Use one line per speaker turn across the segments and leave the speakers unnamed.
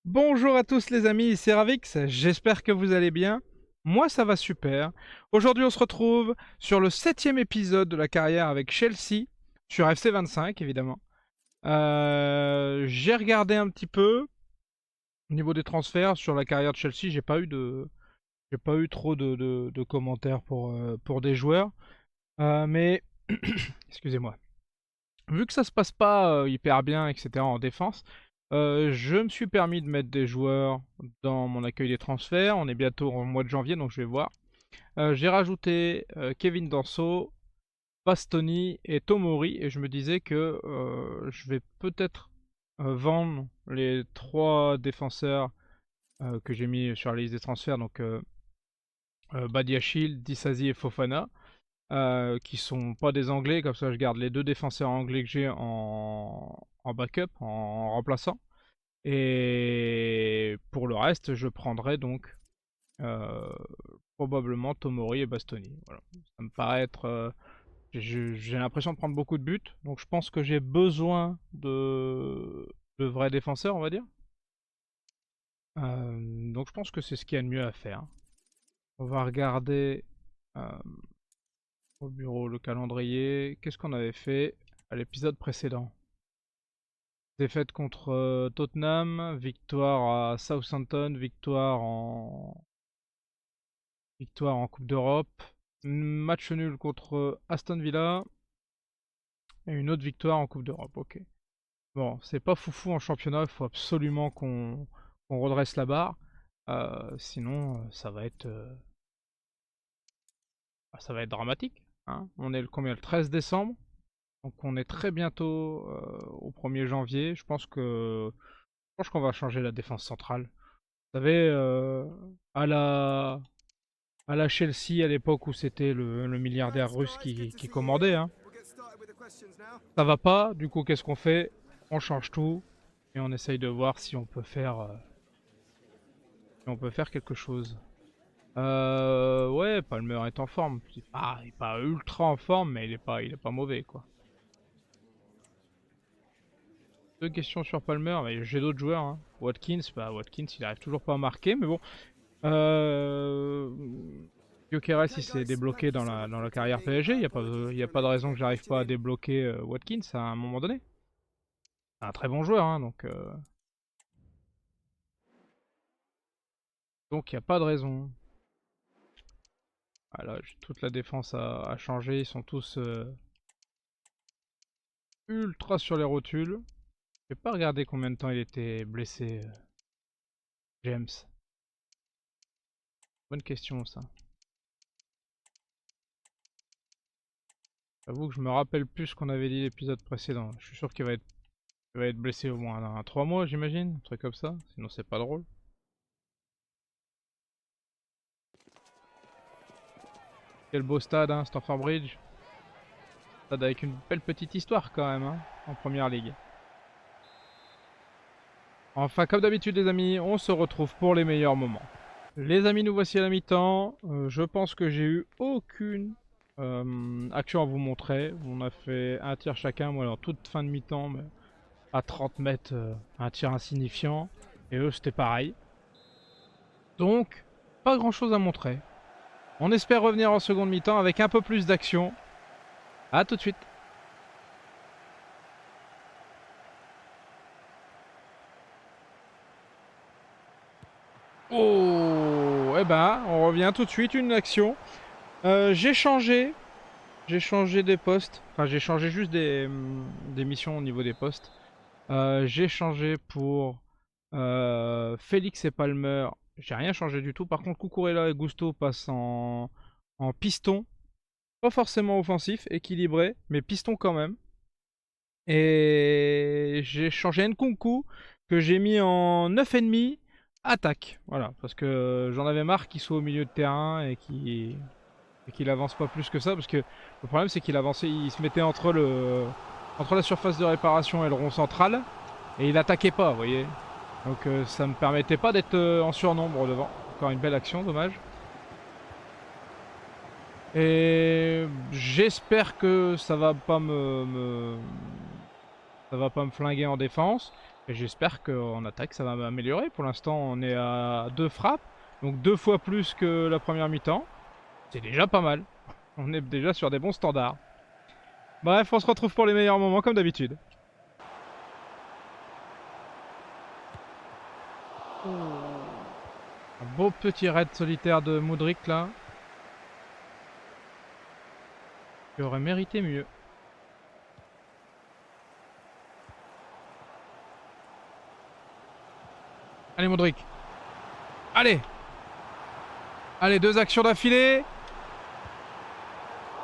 Bonjour à tous les amis, c'est Ravix, j'espère que vous allez bien. Moi ça va super. Aujourd'hui on se retrouve sur le 7ème épisode de la carrière avec Chelsea, sur FC25 évidemment. J'ai regardé un petit peu au niveau des transferts sur la carrière de Chelsea, j'ai pas eu trop de commentaires pour des joueurs. Mais excusez-moi. Vu que ça se passe pas hyper bien, etc. en défense, je me suis permis de mettre des joueurs dans mon accueil des transferts. On est bientôt au mois de janvier, donc je vais voir. J'ai rajouté Kevin Danso, Bastoni et Tomori, et je me disais que je vais peut-être vendre les trois défenseurs que j'ai mis sur la liste des transferts, donc Badiachil, Disasi et Fofana. Qui sont pas des anglais, comme ça je garde les deux défenseurs anglais que j'ai en backup, en remplaçant. Et pour le reste, je prendrai donc euh, probablement Tomori et Bastoni. Voilà. Ça me paraît être. J'ai l'impression de prendre beaucoup de buts, donc je pense que j'ai besoin de vrais défenseurs, on va dire. Donc je pense que c'est ce qu'il y a de mieux à faire. On va regarder euh, au bureau le calendrier. Qu'est-ce qu'on avait fait à l'épisode précédent? Défaite contre Tottenham, victoire à Southampton, victoire en Coupe d'Europe, match nul contre Aston Villa et une autre victoire en Coupe d'Europe. Ok. Bon, c'est pas foufou en championnat, il faut absolument qu'on redresse la barre. Sinon, ça va être dramatique. Hein. On est le combien? Le 13 décembre. Donc on est très bientôt au 1er janvier. Je pense qu'on va changer la défense centrale. Vous savez, à la Chelsea à l'époque où c'était le milliardaire russe qui commandait. Hein. Ça va pas, du coup qu'est-ce qu'on fait? On change tout et on essaye de voir si on peut faire quelque chose. Ouais, Palmer est en forme. Il est pas ultra en forme, mais il est pas mauvais quoi. Deux questions sur Palmer, mais j'ai d'autres joueurs. Hein. Watkins, il arrive toujours pas à marquer, mais bon. Euh... Gyökeres il s'est débloqué dans la carrière PSG, il y a pas de raison que j'arrive pas à débloquer Watkins à un moment donné. C'est un très bon joueur, hein, donc il n'y a pas de raison. Voilà, toute la défense a changé, ils sont tous ultra sur les rotules. Je vais pas regarder combien de temps il était blessé, James. Bonne question ça. J'avoue que je me rappelle plus ce qu'on avait dit l'épisode précédent. Je suis sûr il va être blessé au moins dans 3 mois, j'imagine, un truc comme ça. Sinon c'est pas drôle. Quel beau stade, hein, Stamford Bridge. Stade avec une belle petite histoire quand même, hein, en première ligue. Enfin, comme d'habitude les amis, on se retrouve pour les meilleurs moments. Les amis, nous voici à la mi-temps. Je pense que j'ai eu aucune action à vous montrer. On a fait un tir chacun, moi en toute fin de mi-temps, mais à 30 mètres, un tir insignifiant. Et eux, c'était pareil. Donc, pas grand-chose à montrer. On espère revenir en seconde mi-temps avec un peu plus d'action. A tout de suite. Oh, eh ben, on revient tout de suite, une action. J'ai changé. J'ai changé des postes. Enfin, j'ai changé juste des missions au niveau des postes. J'ai changé pour Félix et Palmer. J'ai rien changé du tout. Par contre, Cucurella et Gusto passent en piston. Pas forcément offensif, équilibré, mais piston quand même. Et j'ai changé Nkunku, que j'ai mis en 9,5 attaque. Voilà, parce que j'en avais marre qu'il soit au milieu de terrain et qu'il avance pas plus que ça. Parce que le problème, c'est qu'il avançait, il se mettait entre la surface de réparation et le rond central. Et il attaquait pas, vous voyez. Donc ça me permettait pas d'être en surnombre devant. Encore une belle action, dommage. Et j'espère que ça va pas ça va pas me flinguer en défense. Et j'espère qu'en attaque ça va améliorer. Pour l'instant on est à 2 frappes, donc 2 fois plus que la première mi-temps. C'est déjà pas mal. On est déjà sur des bons standards. Bref, on se retrouve pour les meilleurs moments comme d'habitude. Un beau petit raid solitaire de Modric là. Qui aurait mérité mieux. Allez Modric. Allez. Allez, 2 actions d'affilée.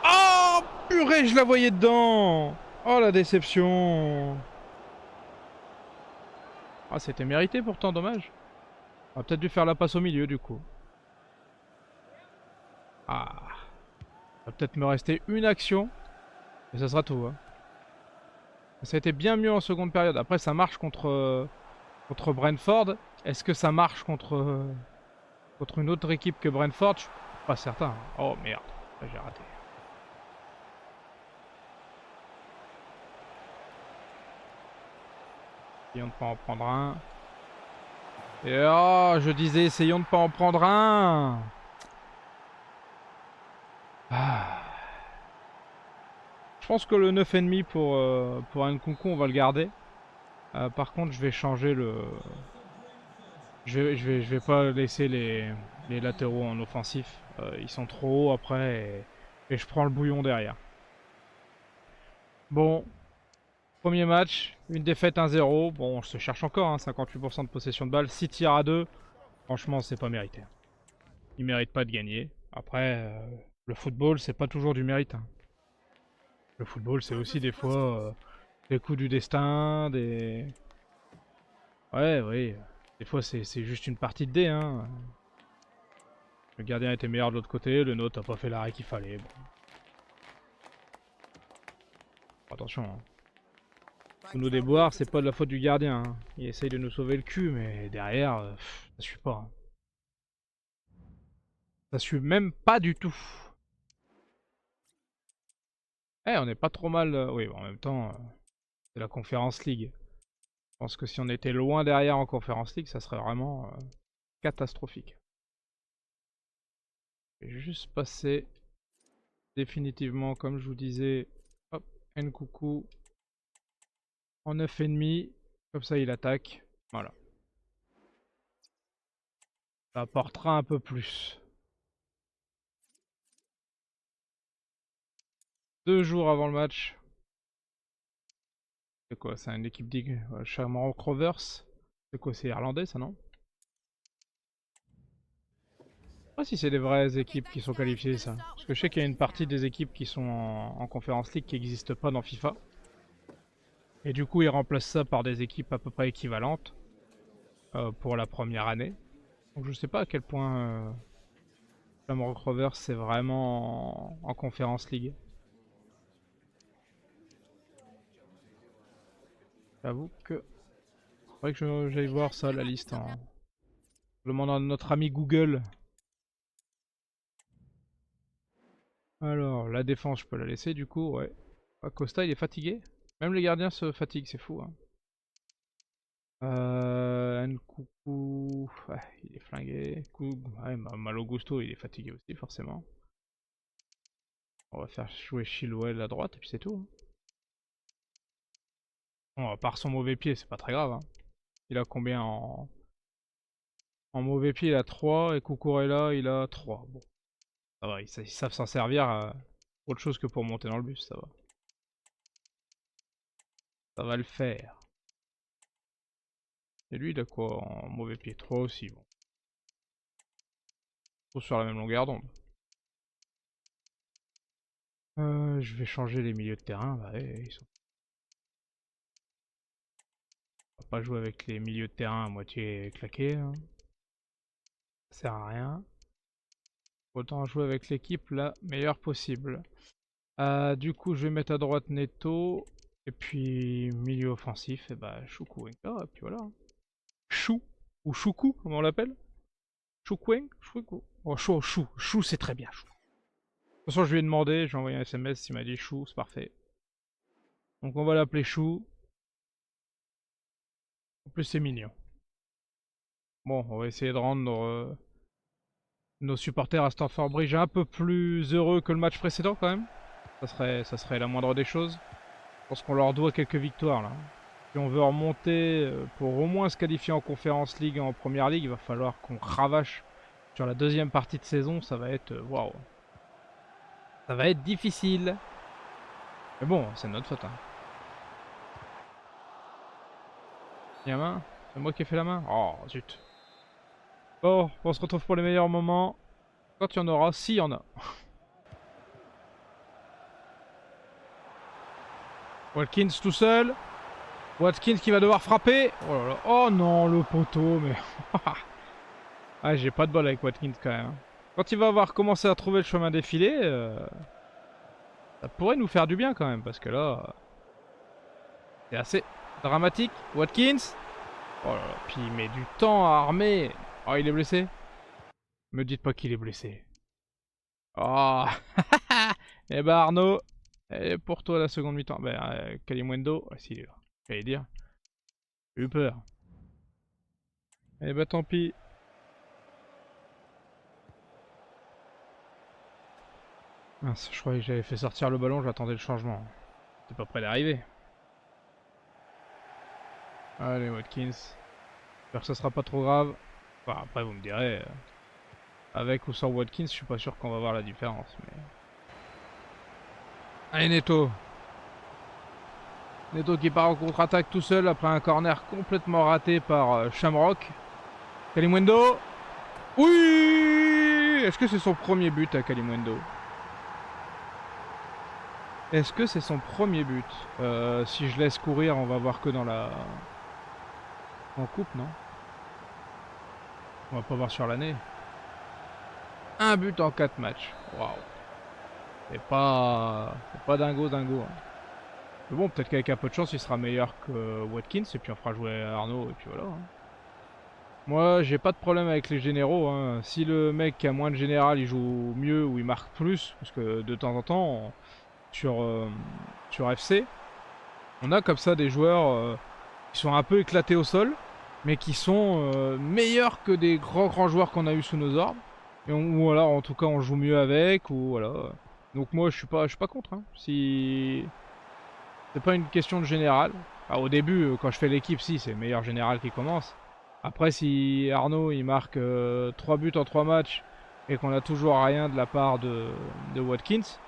Oh purée, je la voyais dedans. Oh la déception. Ah, c'était mérité pourtant, dommage. On a peut-être dû faire la passe au milieu du coup. Ah. Il va peut-être me rester une action. Et ça sera tout. Hein. Ça a été bien mieux en seconde période. Après, ça marche contre Brentford. Est-ce que ça marche contre une autre équipe que Brentford? Je suis pas certain. Oh merde, j'ai raté. Essayons de pas en prendre un. Et oh, je disais, essayons de pas en prendre un. Ah. Je pense que le 9,5 pour Nkunku, on va le garder. Par contre, je vais changer le... Je vais pas laisser les latéraux en offensif. Ils sont trop hauts après et je prends le bouillon derrière. Bon, premier match, une défaite 1-0. Bon, on se cherche encore, hein, 58% de possession de balle, 6 tirs à 2. Franchement, c'est pas mérité. Ils méritent pas de gagner. Après, le football, c'est pas toujours du mérite. Hein. Le football, c'est aussi des fois des coups du destin, des... Ouais, oui. Des fois, c'est juste une partie de dés. Hein. Le gardien était meilleur de l'autre côté, le nôtre a pas fait l'arrêt qu'il fallait. Bon. Attention. Hein. Tous nos déboires, c'est pas de la faute du gardien. Hein. Il essaye de nous sauver le cul, mais derrière, ça suit pas. Hein. Ça suit même pas du tout. Eh, on est pas trop mal. Oui, bon, en même temps, c'est la Conference League. Je pense que si on était loin derrière en Conference League, ça serait vraiment catastrophique. Je vais juste passer définitivement, comme je vous disais, hop, Nkunku en 9,5. Comme ça, il attaque. Voilà. Ça apportera un peu plus. 2 jours avant le match. C'est quoi? C'est une équipe d'Ig. Shamrock Rovers. C'est quoi? C'est irlandais ça, non? Je sais pas si c'est des vraies équipes qui sont qualifiées ça. Parce que je sais qu'il y a une partie des équipes qui sont en Conference League qui n'existent pas dans FIFA. Et du coup ils remplacent ça par des équipes à peu près équivalentes pour la première année. Donc je sais pas à quel point Shamrock Rovers c'est vraiment en Conference League. J'avoue que... Faudrait que j'aille voir ça, la liste. Je demande à notre ami Google. Alors, la défense, je peux la laisser du coup, ouais. Costa, il est fatigué. Même les gardiens se fatiguent, c'est fou. Hein. Nkunku, ouais, il est flingué. Ouais, Malo Gusto, il est fatigué aussi, forcément. On va faire jouer Chilwell à droite, et puis c'est tout. Hein. Bon, à part son mauvais pied, c'est pas très grave. Hein. Il a combien en mauvais pied? Il a 3, et Cucurella, il a 3. Bon, ça va, ils savent s'en servir autre chose que pour monter dans le bus, ça va. Ça va le faire. Et lui, il a quoi en mauvais pied? 3 aussi, bon. Tous sur la même longueur d'onde. Je vais changer les milieux de terrain, bah ouais, ils sont... On va pas jouer avec les milieux de terrain à moitié claqués, hein. Ça sert à rien. Autant jouer avec l'équipe la meilleure possible. Du coup, je vais mettre à droite Neto. Et puis, milieu offensif, et bah, Chukwuemeka, et puis voilà. Chou, ou Choukou, comment on l'appelle? Chukwuemeka? Choukou. Oh, Chou, c'est très bien, Chou. De toute façon, je lui ai demandé, j'ai envoyé un SMS, il m'a dit Chou, c'est parfait. Donc on va l'appeler Chou. En plus, c'est mignon. Bon, on va essayer de rendre nos supporters à Stamford Bridge un peu plus heureux que le match précédent quand même. Ça serait la moindre des choses. Je pense qu'on leur doit quelques victoires là. Si on veut remonter pour au moins se qualifier en Conference League et en Première League, il va falloir qu'on cravache sur la deuxième partie de saison. Ça va être waouh. Ça va être difficile. Mais bon, c'est notre faute. Hein. Il y a main. C'est moi qui ai fait la main. Oh zut. Bon, on se retrouve pour les meilleurs moments. Quand il y en aura, s'il y en a. Watkins tout seul. Watkins qui va devoir frapper. Oh là là. Oh non, le poteau, mais... ah, j'ai pas de bol avec Watkins quand même. Quand il va avoir commencé à trouver le chemin défilé, ça pourrait nous faire du bien quand même, parce que là... c'est assez dramatique. Watkins. Oh là là, puis il met du temps à armer. Oh, il est blessé. Me dites pas qu'il est blessé. Oh. Eh ben Arnaud, et pour toi la seconde mi-temps. Ben Kalimundo, si il est là. J'allais dire. J'ai eu peur. Eh ben tant pis. Mince, je croyais que j'avais fait sortir le ballon, j'attendais le changement. T'es pas prêt d'arriver. Allez Watkins. J'espère que ça sera pas trop grave. Enfin, après vous me direz. Avec ou sans Watkins, je suis pas sûr qu'on va voir la différence. Mais... allez Neto. Neto qui part en contre-attaque tout seul après un corner complètement raté par Shamrock. Kalimundo. Oui. Est-ce que c'est son premier but à Kalimundo? Est-ce que c'est son premier but? Si je laisse courir, on va voir que dans la... en coupe, non? On va pas voir sur l'année. Un but en 4 matchs. Waouh. C'est pas dingo. Hein. Mais bon, peut-être qu'avec un peu de chance, il sera meilleur que Watkins. Et puis on fera jouer Arnaud. Et puis voilà. Hein. Moi, j'ai pas de problème avec les généraux. Hein. Si le mec qui a moins de général, il joue mieux ou il marque plus. Parce que de temps en temps, sur FC, on a comme ça des joueurs qui sont un peu éclatés au sol. Mais qui sont meilleurs que des grands joueurs qu'on a eu sous nos ordres. Et ou alors en tout cas on joue mieux avec, ou voilà. Donc moi je suis pas contre. Hein. Si c'est pas une question de général. Enfin, au début quand je fais l'équipe, si c'est le meilleur général qui commence. Après si Arnaud il marque 3 buts en 3 matchs et qu'on a toujours rien de la part de Watkins,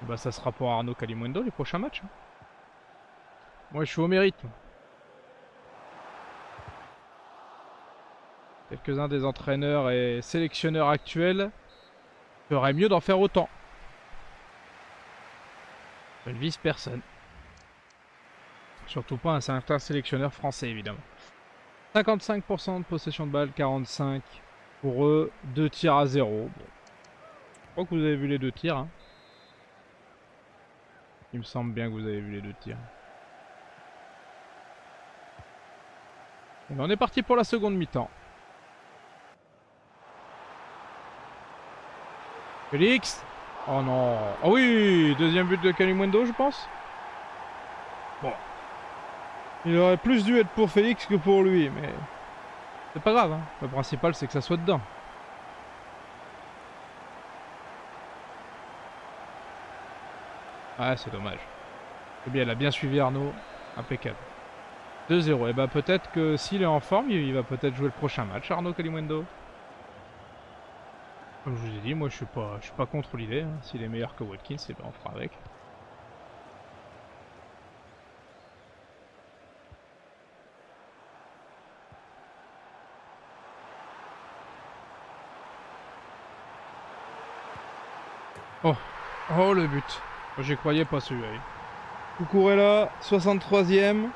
bah ça sera pour Arnaud Kalimundo les prochains matchs. Hein. Moi je suis au mérite. Quelques-uns des entraîneurs et sélectionneurs actuels feraient mieux d'en faire autant. Je ne vise personne. Surtout pas un certain sélectionneur français, évidemment. 55% de possession de balle, 45% pour eux, 2 tirs à 0. Bon. Je crois que vous avez vu les 2 tirs. Hein. Il me semble bien que vous avez vu les 2 tirs. Et on est parti pour la seconde mi-temps. Félix. Oh non. Oh oui, deuxième but de Kalimundo, je pense. Bon. Il aurait plus dû être pour Félix que pour lui, mais... c'est pas grave, hein. Le principal, c'est que ça soit dedans. Ah, c'est dommage. Eh bien, elle a bien suivi Arnaud. Impeccable. 2-0. Et bah peut-être que s'il est en forme, il va peut-être jouer le prochain match, Arnaud Kalimundo. Comme je vous ai dit, moi je suis pas contre l'idée. Hein. S'il est meilleur que Watkins, et ben on fera avec. Oh, oh le but. J'y croyais pas celui-là. Cucurella, 63ème.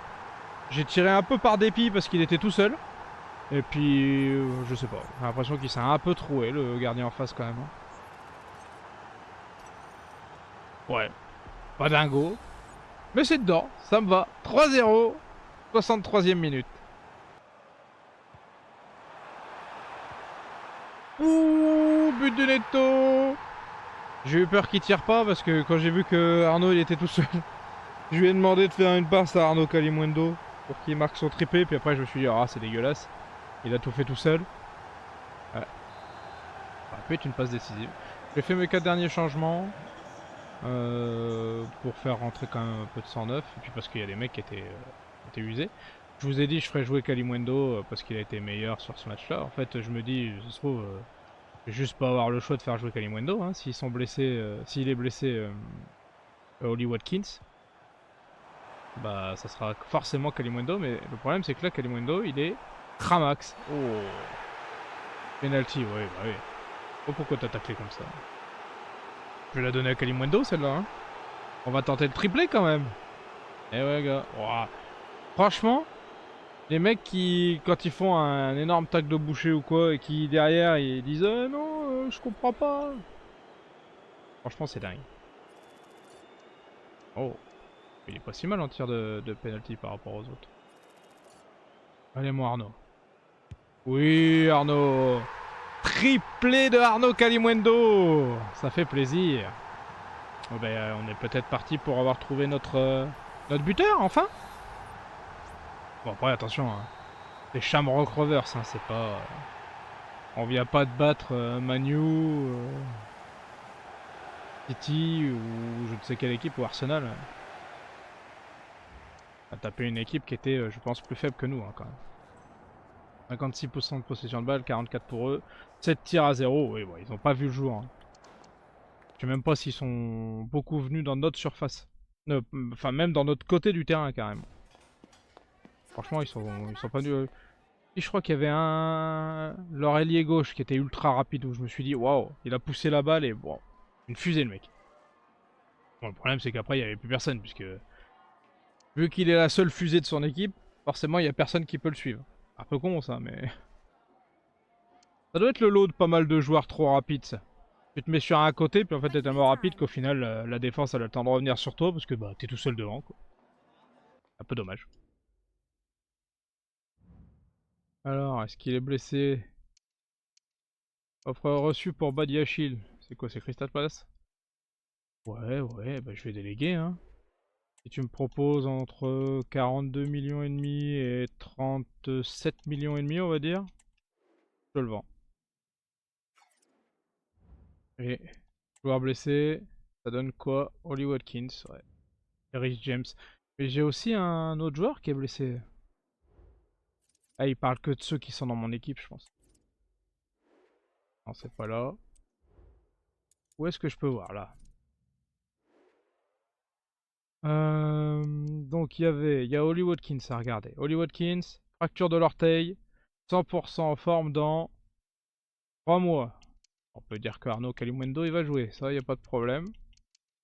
J'ai tiré un peu par dépit parce qu'il était tout seul. Et puis, je sais pas. J'ai l'impression qu'il s'est un peu troué, le gardien en face quand même. Ouais, pas dingo. Mais c'est dedans, ça me va. 3-0, 63ème minute. Ouh, but de Neto. J'ai eu peur qu'il tire pas parce que quand j'ai vu que Arnaud il était tout seul, je lui ai demandé de faire une passe à Arnaud Kalimundo. pour qu'il marque son triplé. Puis après, je me suis dit, ah, c'est dégueulasse. Il a tout fait tout seul. Ouais. Ça peut être une passe décisive. J'ai fait mes 4 derniers changements. Pour faire rentrer quand même un peu de 109. Et puis parce qu'il y a des mecs qui étaient usés. Je vous ai dit, je ferais jouer Kalimundo parce qu'il a été meilleur sur ce match-là. En fait, je me dis, ça se trouve, je vais juste pas avoir le choix de faire jouer Kalimundo. Hein, s'ils sont blessés, s'il est blessé, Oli Watkins, bah ça sera forcément Kalimundo. Mais le problème, c'est que là, Kalimundo, il est Cramax. Oh, penalty, oui, bah oui. Oh, pourquoi t'as taclé comme ça? Je vais la donner à Kalimundo, celle-là. Hein. On va tenter le triplé quand même. Eh ouais, gars. Wow. Franchement, les mecs qui, quand ils font un énorme tac de boucher ou quoi, et qui derrière ils disent non, je comprends pas. Franchement, c'est dingue. Oh, il est pas si mal en tir de penalty par rapport aux autres. Allez, moi, Arnaud. Oui, Arnaud. Triplé de Arnaud Kalimundo. Ça fait plaisir. Oh, ben, on est peut-être parti pour avoir trouvé notre buteur, enfin. Bon, après, attention. Hein. Les Shamrock Rovers, hein, c'est pas... On vient pas de battre Manu, City ou je ne sais quelle équipe, ou Arsenal. On a tapé une équipe qui était, je pense, plus faible que nous, hein, quand même. 56% de possession de balle, 44 pour eux. 7 tirs à 0, oui, bon, ils n'ont pas vu le jour. Hein. Je sais même pas s'ils sont beaucoup venus dans notre surface. Enfin, même dans notre côté du terrain, carrément. Franchement, ils sont pas venus... Et je crois qu'il y avait leur ailier gauche qui était ultra rapide, où je me suis dit, waouh, il a poussé la balle et bon, une fusée le mec. Bon, le problème c'est qu'après il n'y avait plus personne, puisque vu qu'il est la seule fusée de son équipe, forcément il n'y a personne qui peut le suivre. Un peu con ça, mais... Ça doit être le lot de pas mal de joueurs trop rapides ça. Tu te mets sur un côté, puis en fait t'es tellement rapide qu'au final la défense elle a le temps de revenir sur toi, parce que bah t'es tout seul devant quoi. Un peu dommage. Alors, est-ce qu'il est blessé? Offre reçue pour Badiachil. C'est quoi, c'est Crystal Palace? Ouais, ouais, bah je vais déléguer, hein. Si tu me proposes entre 42 millions et demi et 37 millions et demi, on va dire, je le vends. Et joueur blessé, ça donne quoi? Oli Watkins, ouais. Et Rhys James. Mais j'ai aussi un autre joueur qui est blessé. Ah, il parle que de ceux qui sont dans mon équipe, je pense. Non, c'est pas là. Où est-ce que je peux voir, là? Donc il y a Oli Watkins à regarder. Oli Watkins, fracture de l'orteil, 100% en forme dans 3 mois. On peut dire que Arnaud Kalimundo il va jouer, ça y a pas de problème.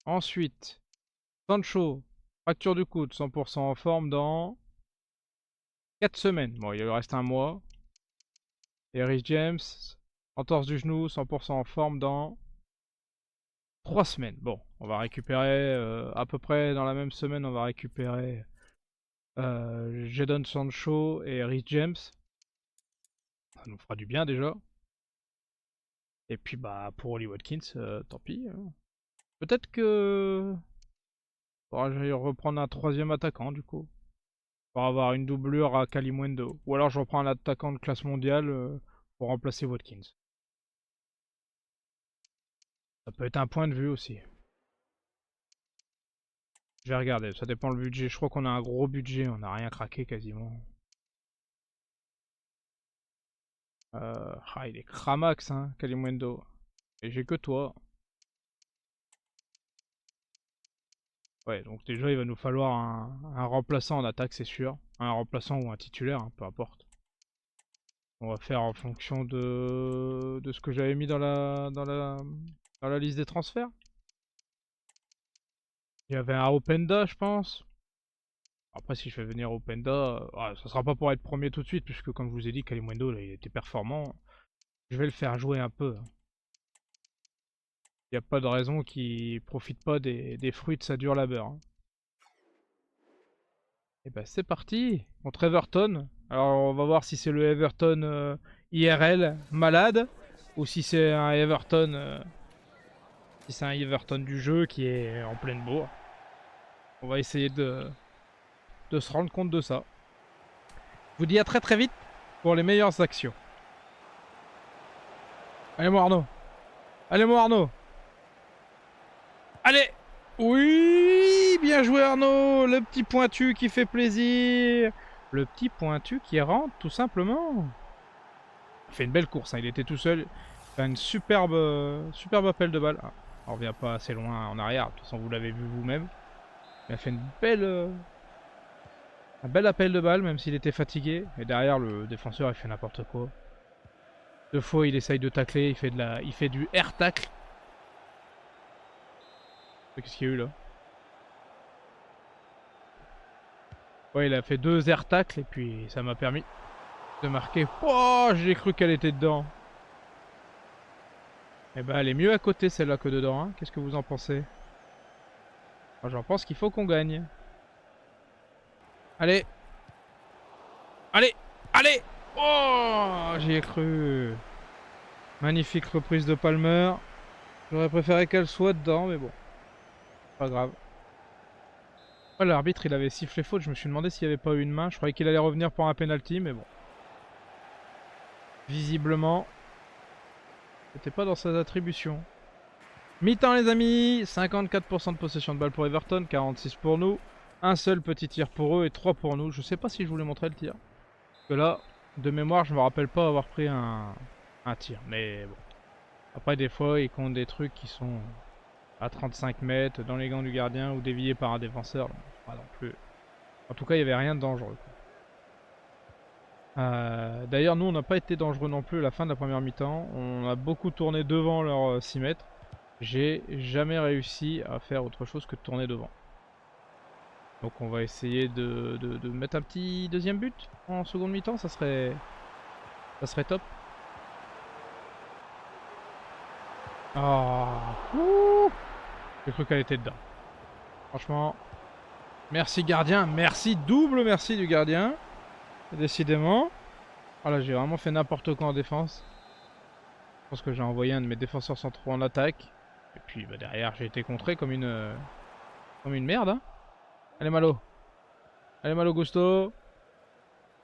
Ensuite, Sancho, fracture du coude, 100% en forme dans 4 semaines. Bon, il lui reste un mois. Et Rhys James, entorse du genou, 100% en forme dans 3 semaines. Bon, on va récupérer à peu près dans la même semaine, on va récupérer Jadon Sancho et Rhys James. Ça nous fera du bien déjà. Et puis bah pour Oli Watkins, tant pis. Hein. Peut-être que je vais reprendre un troisième attaquant du coup. Pour avoir une doublure à Kalimundo. Ou alors je reprends un attaquant de classe mondiale pour remplacer Watkins. Ça peut être un point de vue aussi. Je vais regarder, ça dépend le budget. Je crois qu'on a un gros budget, on n'a rien craqué quasiment. Ah, il est cramax, hein, Kalimundo. Et j'ai que toi. Ouais, donc déjà il va nous falloir un remplaçant en attaque, c'est sûr. Un remplaçant ou un titulaire, hein, peu importe. On va faire en fonction de ce que j'avais mis dans la liste des transferts. Il y avait un Openda, je pense. Après, si je fais venir Openda, ça sera pas pour être premier tout de suite, puisque comme je vous ai dit, Kalimundo, là, il était performant. Je vais le faire jouer un peu. Il n'y a pas de raison qu'il profite pas des fruits de sa dure labeur. Hein. Et ben c'est parti contre Everton. Alors on va voir si c'est le Everton IRL malade ou si c'est un Everton du jeu qui est en pleine bourre. On va essayer de se rendre compte de ça. vous dis à très très vite pour les meilleures actions. Allez mon Arnaud. Allez mon Arnaud. Allez. Oui, bien joué Arnaud. Le petit pointu qui fait plaisir. Le petit pointu qui rentre tout simplement. Il fait une belle course, hein. Il était tout seul. Il fait une superbe appel de balle. Ah, on revient pas assez loin en arrière. De toute façon, vous l'avez vu vous-même. Il a fait un bel appel de balle, même s'il était fatigué. Et derrière, le défenseur, il fait n'importe quoi. 2 fois, il essaye de tacler. Il fait du air tacle. Qu'est-ce qu'il y a eu là? Ouais, il a fait 2 air tacles et puis ça m'a permis de marquer. Oh, j'ai cru qu'elle était dedans. Eh ben, elle est mieux à côté celle-là que dedans, hein. Qu'est-ce que vous en pensez? Moi, j'en pense qu'il faut qu'on gagne. Allez. Allez. Allez. Oh, j'y ai cru. Magnifique reprise de Palmer. J'aurais préféré qu'elle soit dedans, mais bon. Pas grave. Ouais, l'arbitre, il avait sifflé faute. Je me suis demandé s'il n'y avait pas eu une main. Je croyais qu'il allait revenir pour un penalty, mais bon. Visiblement, c'était pas dans ses attributions. Mi-temps les amis, 54% de possession de balle pour Everton, 46 pour nous. Un seul petit tir pour eux et 3 pour nous. Je sais pas si je voulais montrer le tir. Parce que là, de mémoire, je me rappelle pas avoir pris un tir. Mais bon. Après, des fois, ils comptent des trucs qui sont à 35 mètres, dans les gants du gardien ou déviés par un défenseur. Pas non plus. En tout cas, il n'y avait rien de dangereux. D'ailleurs, nous, on n'a pas été dangereux non plus à la fin de la première mi-temps. On a beaucoup tourné devant leurs 6 mètres. J'ai jamais réussi à faire autre chose que de tourner devant. Donc on va essayer de mettre un petit deuxième but en seconde mi-temps, ça serait top. Oh, j'ai cru qu'elle était dedans. Franchement, merci gardien, merci, double merci du gardien. Décidément. Voilà, j'ai vraiment fait n'importe quoi en défense. Je pense que j'ai envoyé un de mes défenseurs centraux en attaque. Et puis bah, derrière, j'ai été contré comme une merde. Hein. Allez Malo. Allez Malo Gusto.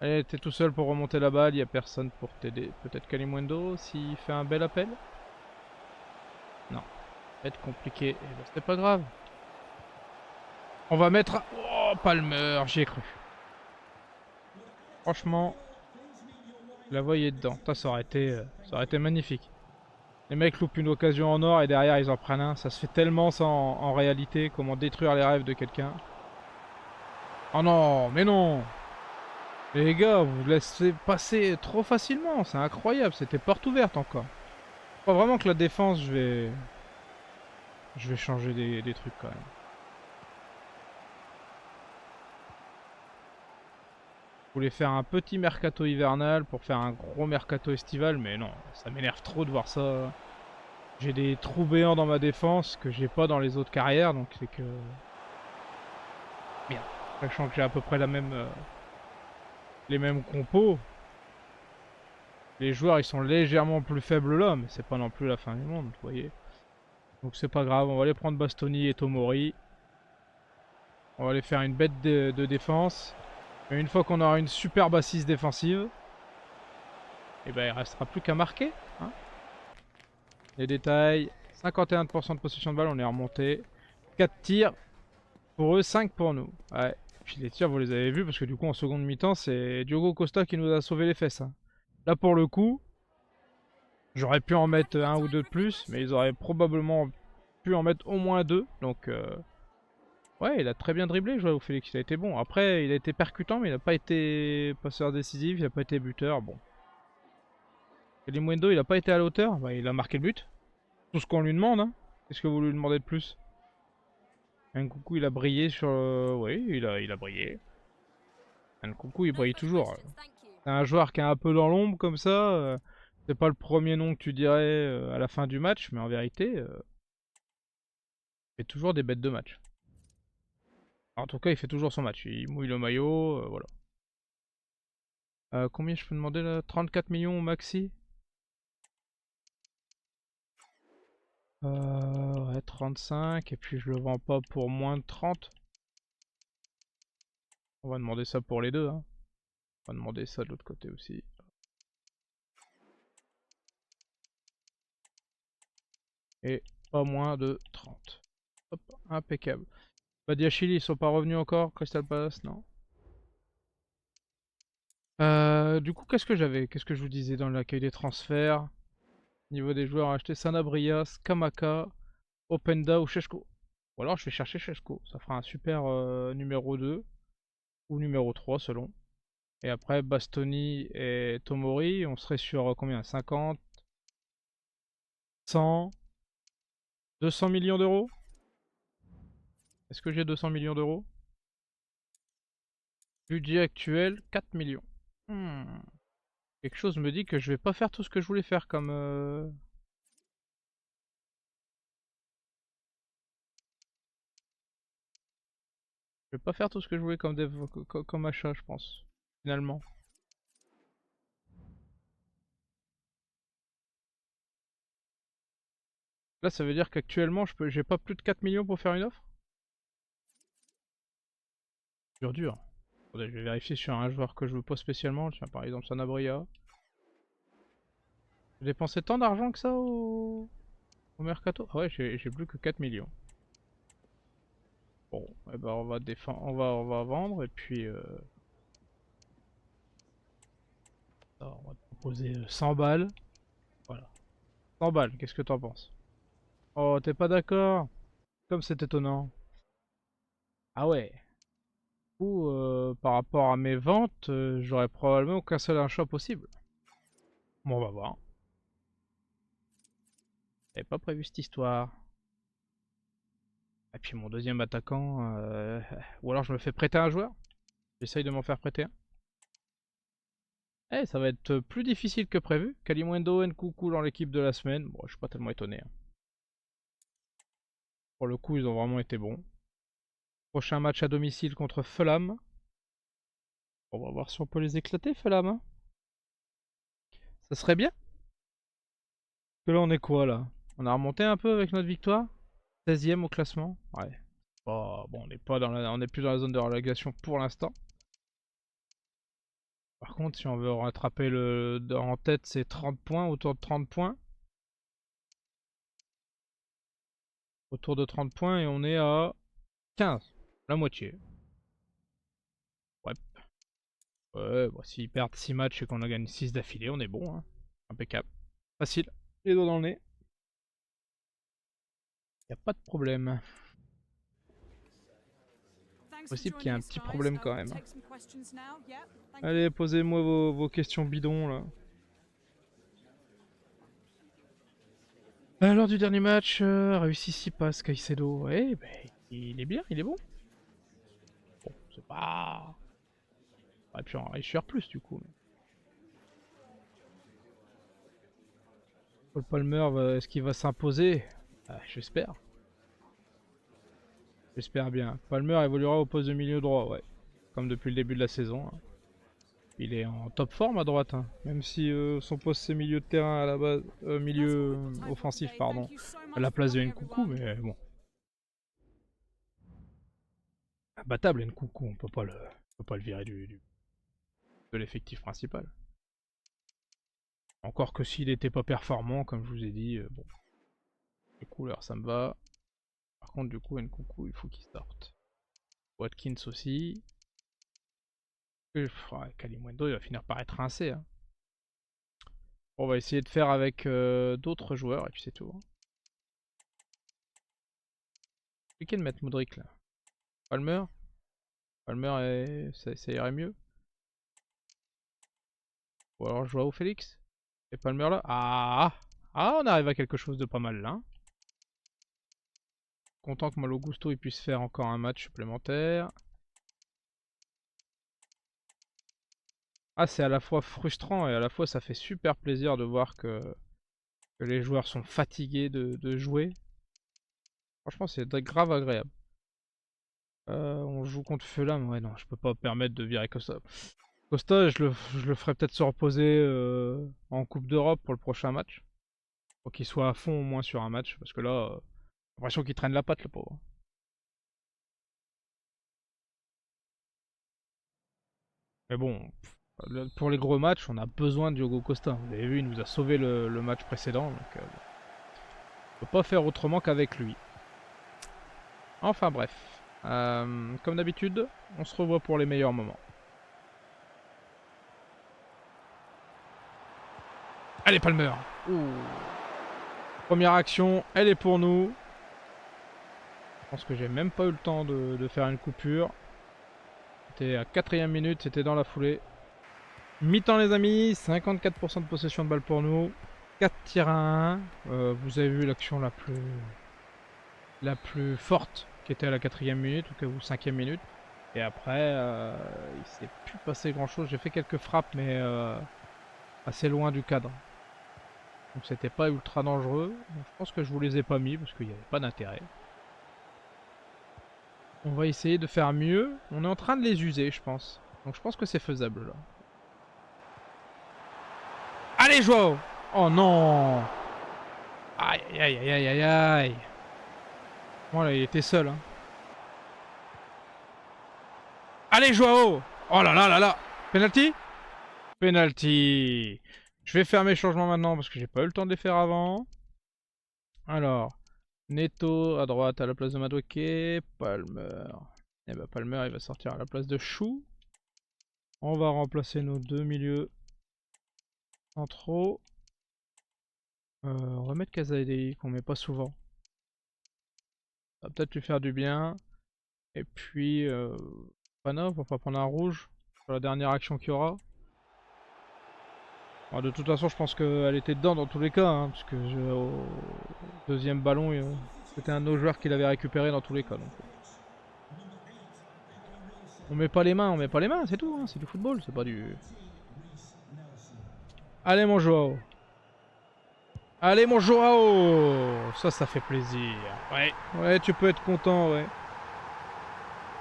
Allez, t'es tout seul pour remonter la balle, y a personne pour t'aider. Peut-être Kalimundo s'il fait un bel appel. Non, ça va être compliqué. Et ben, c'était pas grave. On va mettre... Oh, Palmer, j'y ai cru. Franchement, la voyez dedans. Ça aurait été magnifique. Les mecs loupent une occasion en or et derrière ils en prennent un. Ça se fait tellement ça en réalité. Comment détruire les rêves de quelqu'un. Oh non, mais non. Les gars, vous laissez passer trop facilement. C'est incroyable. C'était porte ouverte encore. Je crois vraiment que la défense, je vais changer des trucs quand même. Je voulais faire un petit mercato hivernal pour faire un gros mercato estival, mais non, ça m'énerve trop de voir ça. J'ai des trous béants dans ma défense que j'ai pas dans les autres carrières, donc c'est que... Merde. Sachant que j'ai à peu près les mêmes compos. Les joueurs ils sont légèrement plus faibles là, mais c'est pas non plus la fin du monde, vous voyez. Donc c'est pas grave, on va aller prendre Bastoni et Tomori. On va aller faire une bête de défense. Et une fois qu'on aura une superbe assise défensive, et ben il restera plus qu'à marquer. Hein. Les détails, 51% de possession de balle, on est remonté. 4 tirs pour eux, 5 pour nous. Ouais. Puis les tirs, vous les avez vus, parce que du coup en seconde mi-temps, c'est Diogo Costa qui nous a sauvé les fesses. Hein. Là pour le coup, j'aurais pu en mettre un ou deux de plus, mais ils auraient probablement pu en mettre au moins 2. Donc ouais, il a très bien dribblé, Joao Félix, il a été bon. Après, il a été percutant, mais il n'a pas été passeur décisif, il n'a pas été buteur. Bon. Kalimundo, il n'a pas été à la hauteur, bah, il a marqué le but. Tout ce qu'on lui demande, hein. Qu'est-ce que vous lui demandez de plus? Nkunku, il a brillé sur... Oui, il a brillé. Nkunku, il brille toujours. C'est un joueur qui est un peu dans l'ombre comme ça. C'est pas le premier nom que tu dirais à la fin du match, mais en vérité, il fait toujours des bêtes de match. En tout cas, il fait toujours son match. Il mouille le maillot, voilà. Combien je peux demander là? 34 millions au maxi? Ouais, 35. Et puis je le vends pas pour moins de 30. On va demander ça pour les deux. Hein. On va demander ça de l'autre côté aussi. Et pas moins de 30. Hop, impeccable. Badiachili, ils sont pas revenus encore, Crystal Palace, non. Du coup, qu'est-ce que j'avais? Qu'est-ce que je vous disais dans l'accueil des transferts? Niveau des joueurs à acheter, Sanabria, Skamaka, Openda ou Sheshko. Ou alors je vais chercher Sheshko, ça fera un super numéro 2 ou numéro 3 selon. Et après Bastoni et Tomori, on serait sur combien? 50, 100, 200 millions d'euros? Est-ce que j'ai 200 millions d'euros? Budget actuel, 4 millions. Quelque chose me dit que je vais pas faire tout ce que je voulais faire comme... Je vais pas faire tout ce que je voulais comme, comme achat, je pense. Finalement. Là, ça veut dire qu'actuellement, j'ai pas plus de 4 millions pour faire une offre? Dur dur. Attendez, je vais vérifier sur un joueur que je veux pas spécialement. Tiens, par exemple, Sanabria. J'ai dépensé tant d'argent que ça au mercato? Ah ouais, j'ai plus que 4 millions. Bon, eh ben on va défendre, on va vendre et puis on va te proposer 100 balles. Voilà. 100 balles, qu'est-ce que t'en penses? Oh, t'es pas d'accord? Comme c'est étonnant. Ah ouais. Du coup, par rapport à mes ventes, j'aurais probablement aucun seul achat possible. Bon, on va voir. J'avais pas prévu cette histoire. Et puis mon deuxième attaquant, ou alors je me fais prêter un joueur. J'essaye de m'en faire prêter un. Eh, ça va être plus difficile que prévu. Kalimundo, Nkunku dans l'équipe de la semaine. Bon, je suis pas tellement étonné, hein. Pour le coup, ils ont vraiment été bons. Prochain match à domicile contre Fulham. On va voir si on peut les éclater, Fulham, hein. Ça serait bien. Que là, on est quoi, là? On a remonté un peu avec notre victoire. 16ème au classement. Ouais. Oh, bon, on n'est plus dans la zone de relégation pour l'instant. Par contre, si on veut rattraper en tête, c'est 30 points, autour de 30 points. Autour de 30 points et on est à 15. La moitié. Ouais. Ouais, bon, s'ils perdent 6 matchs et qu'on en gagne 6 d'affilée, on est bon, hein. Impeccable. Facile. Les doigts dans le nez. Y a pas de problème. Possible qu'il y ait un petit problème quand même. Allez, posez-moi vos questions bidons là. Lors du dernier match, réussi 6 passes Caicedo. Ouais, bah, il est bien, il est bon. Bon, c'est pas... On aurait pu en réussir plus du coup. Paul Palmer, est-ce qu'il va s'imposer? J'espère. J'espère bien. Palmer évoluera au poste de milieu droit, ouais. Comme depuis le début de la saison, hein. Il est en top forme à droite, hein. Même si son poste c'est milieu de terrain à la base, milieu offensif, pardon, à la place de Nkunku, mais bon. Imbattable Nkunku, on peut pas le virer de l'effectif principal. Encore que s'il n'était pas performant, comme je vous ai dit, bon. Les couleurs, ça me va. Par contre, du coup, Nkunku, il faut qu'il sorte. Watkins aussi. Kalimundo, il va finir par être rincé, hein. On va essayer de faire avec d'autres joueurs, et puis c'est tout, hein. C'est compliqué de mettre Modric là. Palmer. Palmer, ça irait mieux. Ou alors Joao Félix. Et Palmer là. Ah, on arrive à quelque chose de pas mal là, hein. Content que Malo Gusto il puisse faire encore un match supplémentaire. Ah, c'est à la fois frustrant et à la fois ça fait super plaisir de voir que les joueurs sont fatigués de jouer. Franchement, c'est grave agréable. On joue contre Fulham, ouais non, je peux pas me permettre de virer Costa. Costa, je le ferai peut-être se reposer en Coupe d'Europe pour le prochain match. Faut qu'il soit à fond au moins sur un match, parce que là, j'ai l'impression qu'il traîne la patte le pauvre. Mais bon, Pour les gros matchs, on a besoin de Diogo Costa. Vous avez vu, il nous a sauvé le match précédent. Donc, on peut pas faire autrement qu'avec lui. Enfin bref. Comme d'habitude, on se revoit pour les meilleurs moments. Allez, Palmer. Ouh. Première action, elle est pour nous. Je pense que j'ai même pas eu le temps de faire une coupure. C'était à 4ème minute, c'était dans la foulée. Mi-temps les amis, 54% de possession de balle pour nous. 4 tirs à 1. Vous avez vu l'action la plus forte qui était à la 4ème minute ou 5ème minute. Et après, il s'est plus passé grand chose. J'ai fait quelques frappes mais assez loin du cadre. Donc c'était pas ultra dangereux. Donc, je pense que je vous les ai pas mis parce qu'il n'y avait pas d'intérêt. On va essayer de faire mieux. On est en train de les user je pense. Donc je pense que c'est faisable là. Allez Joao! Oh non! Aïe aïe aïe aïe aïe aïe! Bon là il était seul hein. Allez Joao! Oh là là là là! Penalty? Penalty! Je vais faire mes changements maintenant parce que j'ai pas eu le temps de les faire avant. Alors, Neto à droite à la place de Madueke. Palmer. Et bah Palmer il va sortir à la place de Chou. On va remplacer nos deux milieux centraux. On va mettre Kazadei qu'on met pas souvent. Ça va peut-être lui faire du bien. Et puis, Panov, on va prendre un rouge sur la dernière action qu'il y aura. Alors, de toute façon, je pense qu'elle était dedans dans tous les cas, hein, parce que au deuxième ballon, c'était un de nos joueurs qui l'avait récupéré dans tous les cas. Donc. On met pas les mains, c'est tout, hein, c'est du football, c'est pas du... Allez mon Joao! Allez mon Joao! Ça fait plaisir. Ouais, tu peux être content, ouais.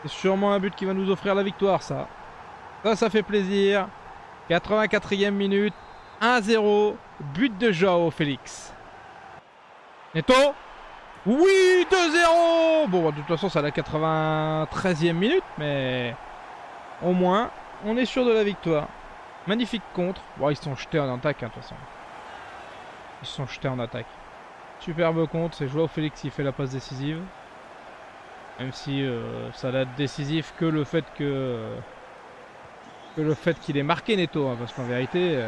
C'est sûrement un but qui va nous offrir la victoire, ça. Ça fait plaisir. 84ème minute. 1-0. But de Joao Félix. Neto. Oui, 2-0. Bon, de toute façon, c'est à la 93ème minute, mais au moins, on est sûr de la victoire. Magnifique contre. Bon, ils se sont jetés en attaque, hein, de toute façon. Ils se sont jetés en attaque. Superbe contre, c'est Joao Félix qui fait la passe décisive. Même si ça n'a décisif que le fait qu'il ait marqué Neto, hein, parce qu'en vérité,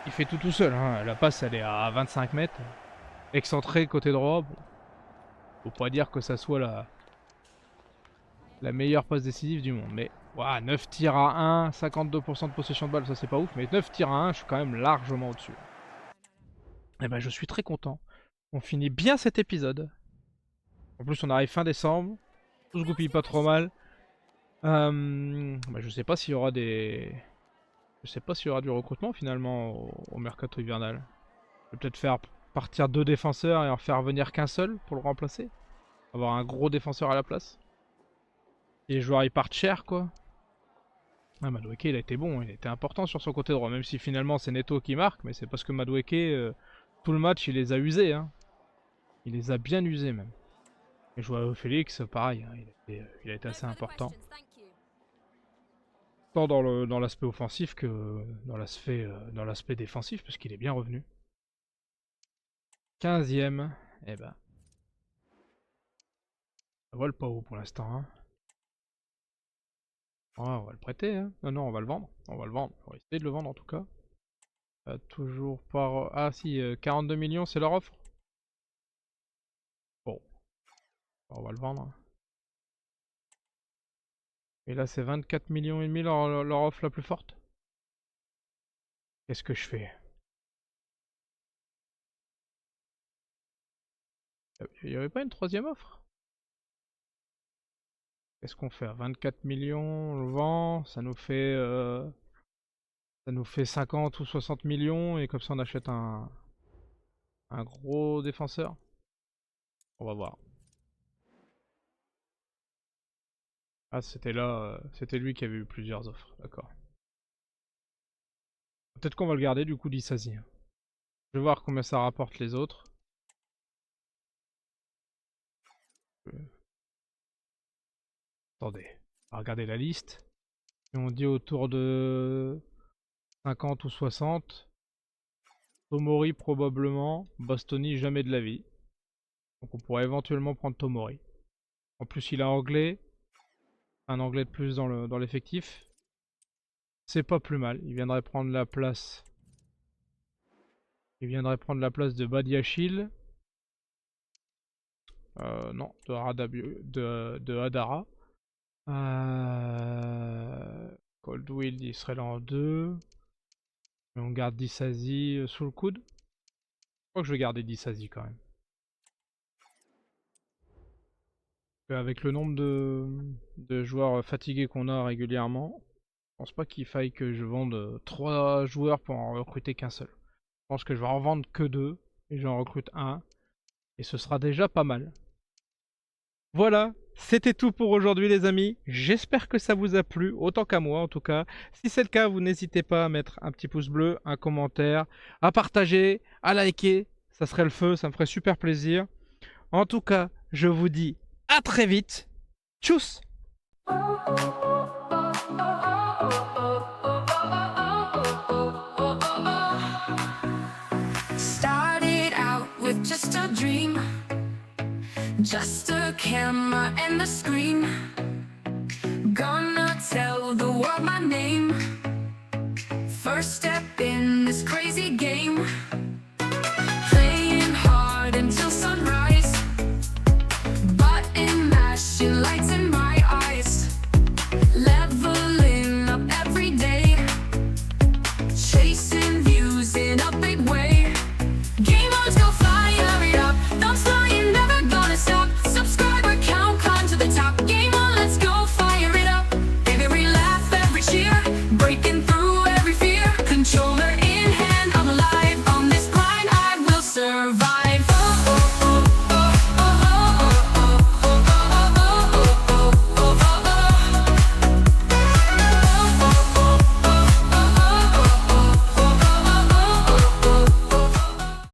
il fait tout seul. Hein. La passe, elle est à 25 mètres. Excentré côté droit. Bon. Faut pas dire que ça soit la meilleure passe décisive du monde. Mais wow, 9 tirs à 1, 52% de possession de balle, ça c'est pas ouf. Mais 9 tirs à 1, je suis quand même largement au-dessus. Et ben je suis très content. On finit bien cet épisode. En plus on arrive fin décembre. Tout se goupille pas trop mal. Je sais pas s'il y aura des... Je sais pas s'il y aura du recrutement finalement au mercato hivernal. Je vais peut-être faire partir 2 défenseurs et en faire venir qu'un seul pour le remplacer. Avoir un gros défenseur à la place. Et les joueurs ils partent cher quoi. Ah, Madueke il a été bon, il a été important sur son côté droit. Même si finalement c'est Neto qui marque, mais c'est parce que Madueke, tout le match il les a usés. Hein. Il les a bien usés même. Et Joao Félix, pareil, hein, il a été assez important. Tant dans l'aspect offensif que dans l'aspect défensif, parce qu'il est bien revenu. 15ème, eh ben. Ça vole pas haut pour l'instant. Hein. Oh, on va le prêter. Hein. Non, on va le vendre. On va le vendre. On va essayer de le vendre en tout cas. Toujours par... Ah si, 42 millions, c'est leur offre. Bon, on va le vendre. Et là, c'est 24 millions et demi leur offre la plus forte. Qu'est-ce que je fais? Il n'y avait pas une troisième offre? Qu'est-ce qu'on fait? 24 millions, on le vend, ça nous fait 50 ou 60 millions et comme ça on achète un gros défenseur. On va voir. Ah, c'était là, c'était lui qui avait eu plusieurs offres, d'accord. Peut-être qu'on va le garder du coup d'Issasi. Je vais voir combien ça rapporte les autres. Attendez, on va regarder la liste. Et on dit autour de 50 ou 60. Tomori probablement. Bastoni jamais de la vie. Donc on pourrait éventuellement prendre Tomori. En plus il a anglais. Un anglais de plus dans l'effectif. C'est pas plus mal. Il viendrait prendre la place. Il viendrait prendre la place de Badiachil. Non, de Hadara. Coldwill, il serait là en 2. Et on garde Disasi sous le coude. Je crois que je vais garder Disasi quand même. Avec le nombre de joueurs fatigués qu'on a régulièrement, je pense pas qu'il faille que je vende 3 joueurs pour en recruter qu'un seul. Je pense que je vais en vendre que 2 et j'en recrute un. Et ce sera déjà pas mal. Voilà, c'était tout pour aujourd'hui les amis. J'espère que ça vous a plu, autant qu'à moi en tout cas. Si c'est le cas, vous n'hésitez pas à mettre un petit pouce bleu, un commentaire, à partager, à liker. Ça serait le feu, ça me ferait super plaisir. En tout cas, je vous dis à très vite. Tchuss!
Started out with just a dream, just a camera and a screen.